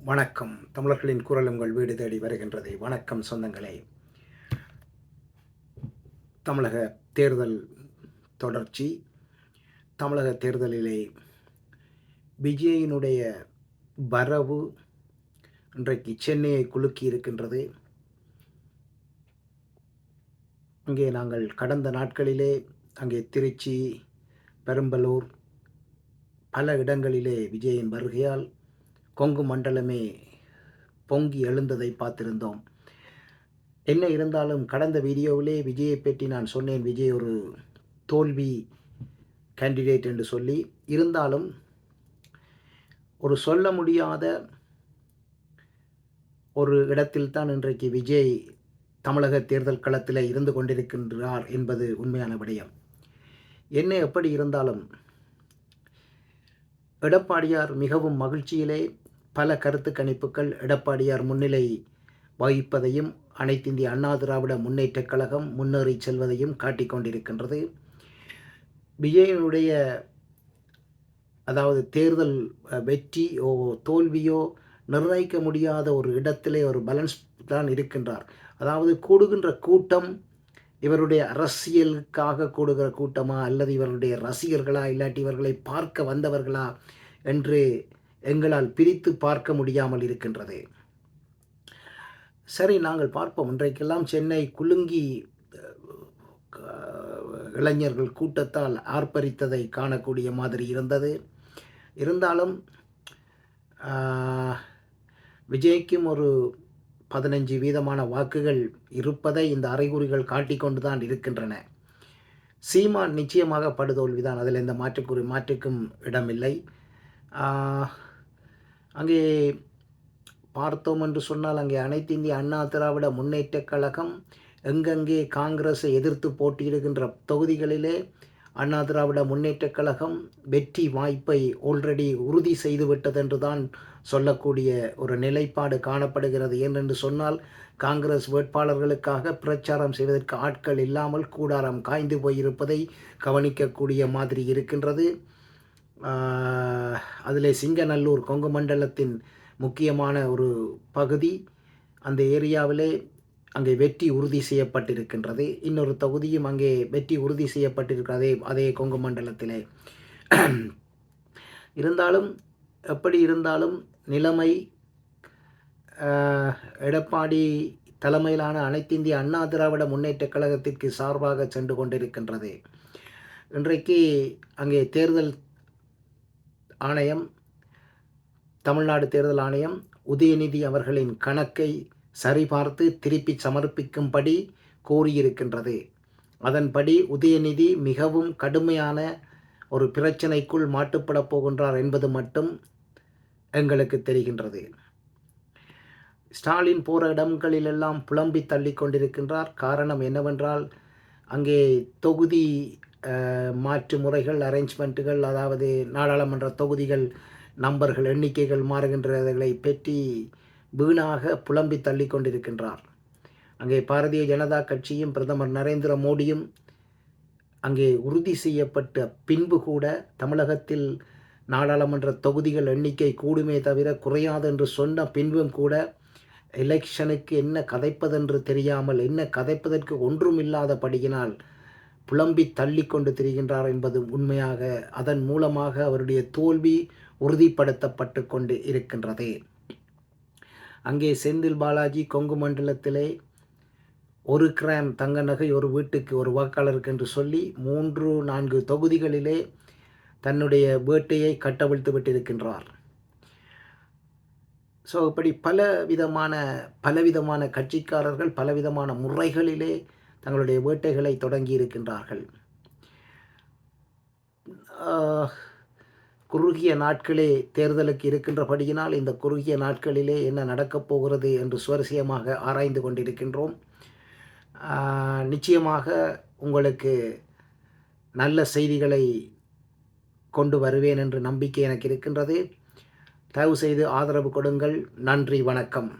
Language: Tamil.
வணக்கம். தமிழர்களின் குரல் உங்கள் வீடு தேடி வருகின்றது. வணக்கம் சொந்தங்களே. தமிழக தேர்தல் தொடர்ச்சி. தமிழக தேர்தலிலே விஜயினுடைய வரவு இன்றைக்கு சென்னையை குலுக்கி இருக்கின்றது. அங்கே நாங்கள் கடந்த நாட்களிலே அங்கே திருச்சி, பெரம்பலூர் பல இடங்களிலே விஜயின் வருகையால் கொங்கு மண்டலமே பொங்கி எழுந்ததை பார்த்திருந்தோம். என்ன இருந்தாலும் கடந்த வீடியோவிலே விஜயை பற்றி நான் சொன்னேன், விஜய் ஒரு தோல்வி கேண்டிடேட் என்று சொல்லி. இருந்தாலும் ஒரு சொல்ல முடியாத ஒரு இடத்தில்தான் இன்றைக்கு விஜய் தமிழக தேர்தல் களத்தில் இருந்து கொண்டிருக்கின்றார் என்பது உண்மையான விடயம். என்ன எப்படி இருந்தாலும் எடப்பாடியார் மிகவும் மகிழ்ச்சியிலே பல கருத்து கணிப்புகள் எடப்பாடியார் முன்னிலை வகிப்பதையும் அனைத்திந்திய அண்ணா திராவிட முன்னேற்றக் கழகம் முன்னேறி செல்வதையும் காட்டிக்கொண்டிருக்கின்றது. விஜயனுடைய அதாவது தேர்தல் வெற்றியோ தோல்வியோ நிர்ணயிக்க முடியாத ஒரு இடத்திலே ஒரு பேலன்ஸ் தான் இருக்கின்றார். அதாவது கூடுகின்ற கூட்டம் இவருடைய அரசியலுக்காக கூடுகிற கூட்டமா அல்லது இவருடைய ரசிகர்களா இல்லாட்டி இவர்களை பார்க்க வந்தவர்களா என்று எங்களால் பிரித்து பார்க்க முடியாமல் இருக்கின்றது. சரி, நாங்கள் பார்ப்போம். இன்றைக்கெல்லாம் சென்னை குலுங்கி இளைஞர்கள் கூட்டத்தால் ஆர்ப்பரித்ததை காணக்கூடிய மாதிரி இருந்தது. இருந்தாலும் விஜய்க்கும் ஒரு 15% வாக்குகள் இருப்பதை இந்த அறிகுறிகள் காட்டிக்கொண்டு தான் இருக்கின்றன. சீமான் நிச்சயமாக படுதோல்விதான், அதில் எந்த மாற்றுக்கும் இடமில்லை. அங்கே பார்த்தோம் என்று சொன்னால் அங்கே அனைத்து இந்திய அண்ணா திராவிட முன்னேற்றக் கழகம் எங்கெங்கே காங்கிரஸை எதிர்த்து போட்டியிடுகின்ற தொகுதிகளிலே அண்ணா திராவிட முன்னேற்றக் கழகம் வெற்றி வாய்ப்பை ஆல்ரெடி உறுதி செய்துவிட்டது என்று தான் சொல்லக்கூடிய ஒரு நிலைப்பாடு காணப்படுகிறது. ஏனென்று சொன்னால் காங்கிரஸ் வேட்பாளர்களுக்காக பிரச்சாரம் செய்வதற்கு ஆட்கள் இல்லாமல் கூடாரம் காய்ந்து போயிருப்பதை கவனிக்கக்கூடிய மாதிரி இருக்கின்றது. அதில் சிங்கநல்லூர் கொங்கு மண்டலத்தின் முக்கியமான ஒரு பகுதி, அந்த ஏரியாவிலே அங்கே வெற்றி உறுதி செய்யப்பட்டிருக்கின்றது. இன்னொரு தொகுதியும் அங்கே வெற்றி உறுதி செய்யப்பட்டிருக்கிறது அதே கொங்கு மண்டலத்திலே. இருந்தாலும் எப்படி இருந்தாலும் நிலைமை எடப்பாடி தலைமையிலான அனைத்திந்திய அண்ணா திராவிட முன்னேற்றக் கழகத்திற்கு சார்பாக சென்று கொண்டிருக்கின்றது. இன்றைக்கு அங்கே தேர்தல் ஆணையம், தமிழ்நாடு தேர்தல் ஆணையம் உதயநிதி அவர்களின் கணக்கை சரிபார்த்து திருப்பி சமர்ப்பிக்கும்படி கோரியிருக்கின்றது. அதன்படி உதயநிதி மிகவும் கடுமையான ஒரு பிரச்சனைக்குள் மாட்டுப்பட போகின்றார் என்பது மட்டும் எங்களுக்கு தெரிகின்றது. ஸ்டாலின் போகிற இடங்களிலெல்லாம் புலம்பி தள்ளி கொண்டிருக்கின்றார். காரணம் என்னவென்றால் அங்கே தொகுதி மாற்று முறைகள், அரேஞ்ச்மெண்ட்டுகள், அதாவது நாடாளுமன்ற தொகுதிகள் நம்பர்கள் எண்ணிக்கைகள் மாறுகின்றதை பற்றி வீணாக புலம்பி தள்ளி கொண்டிருக்கின்றார். அங்கே பாரதிய ஜனதா கட்சியும் பிரதமர் நரேந்திர மோடியும் அங்கே உறுதி செய்யப்பட்ட பின்பு கூட தமிழகத்தில் நாடாளுமன்ற தொகுதிகள் எண்ணிக்கை கூடுமே தவிர குறையாது என்று சொன்ன பின்பும் கூட எலெக்ஷனுக்கு என்ன கதைப்பதென்று தெரியாமல், என்ன கதைப்பதற்கு ஒன்றும் இல்லாதபடியினால் புலம்பி தள்ளி கொண்டு திரிகின்றார் என்பது உண்மையாக அதன் மூலமாக அவருடைய தோல்வி உறுதிப்படுத்தப்பட்டு கொண்டு இருக்கின்றது. அங்கே செந்தில் பாலாஜி கொங்கு மண்டலத்திலே 1 கிராம் தங்க நகை ஒரு வீட்டுக்கு ஒரு வாக்காளருக்கு என்று சொல்லி 3-4 தொகுதிகளிலே தன்னுடைய வேட்டையை கட்டவிழ்த்து விட்டிருக்கின்றார். ஸோ இப்படி பலவிதமான கட்சிக்காரர்கள் பலவிதமான முறைகளிலே தங்களுடைய வேட்டைகளை தொடங்கி இருக்கின்றார்கள். குறுகிய நாட்களே தேர்தலுக்கு இருக்கின்றபடியினால் இந்த குறுகிய நாட்களிலே என்ன நடக்கப் போகிறது என்று சுவாரஸ்யமாக ஆராய்ந்து கொண்டிருக்கின்றோம். நிச்சயமாக உங்களுக்கு நல்ல செய்திகளை கொண்டு வருவேன் என்று நம்பிக்கை எனக்கு இருக்கின்றது. தயவு செய்து ஆதரவு கொடுங்கள். நன்றி, வணக்கம்.